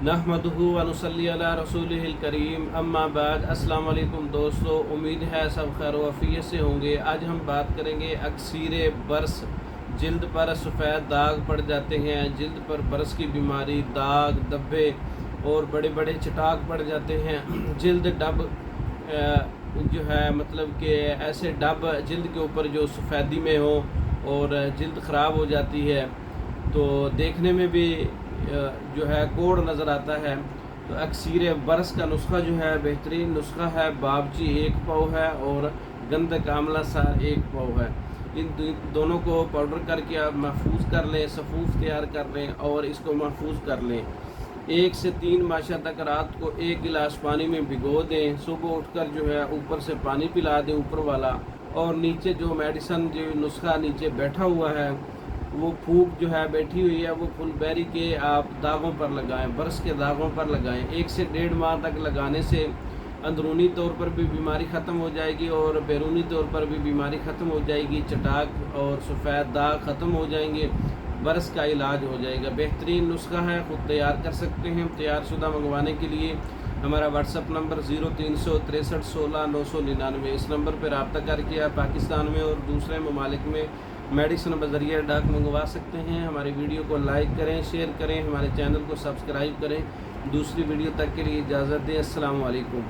नहमदुहु व नुसल्ली अला रसूलिहिल करीम अम्मा बाद। अस्सलाम वालेकुम दोस्तों, उम्मीद है सब खैर वफ़ियत से होंगे। आज हम बात करेंगे अक्सीर बरस। जल्द पर सफ़ेद दाग पड़ जाते हैं, जल्द पर बरस की बीमारी, दाग धब्बे और बड़े बड़े चटाक पड़ जाते हैं। जल्द डब जो है मतलब कि ऐसे डब जल्द के ऊपर जो सफ़ेदी में हो और जल्द ख़राब हो जाती है, तो देखने में भी जो है कोड़ नज़र आता है। तो अक्सीर बरस का नुस्खा जो है बेहतरीन नुस्खा है। बाबची 1 पाव है और गंधक आमला सार 1 पाव है। इन दोनों को पाउडर करके आप महफूज कर लें, सफ़ूफ तैयार कर लें और इसको महफूज कर लें। 1 से 3 माशा तक रात को 1 गिलास पानी में भिगो दें। सुबह उठकर जो है ऊपर से पानी पिला दें ऊपर वाला, और नीचे जो मेडिसन जो नुस्खा नीचे बैठा हुआ है, वो फूक जो है बैठी हुई है, वो फुलबेरी के आप दागों पर लगाएं, बरस के दागों पर लगाएं। 1 से 1.5 माह तक लगाने से अंदरूनी तौर पर भी बीमारी ख़त्म हो जाएगी और बैरूनी तौर पर भी बीमारी ख़त्म हो जाएगी। चटाक और सफ़ेद दाग ख़त्म हो जाएंगे, बरस का इलाज हो जाएगा। बेहतरीन नुस्खा है, ख़ुद तैयार कर सकते हैं। तैयार शुदा मंगवाने के लिए हमारा व्हाट्सअप नंबर 0363 16 999, इस नंबर पर रब्ता करके आप पाकिस्तान में और दूसरे ममालिक में मेडिसिन बज़रिया डाक मंगवा सकते हैं। हमारी वीडियो को लाइक करें, शेयर करें, हमारे चैनल को सब्सक्राइब करें। दूसरी वीडियो तक के लिए इजाज़त दें। अस्सलाम वालेकुम।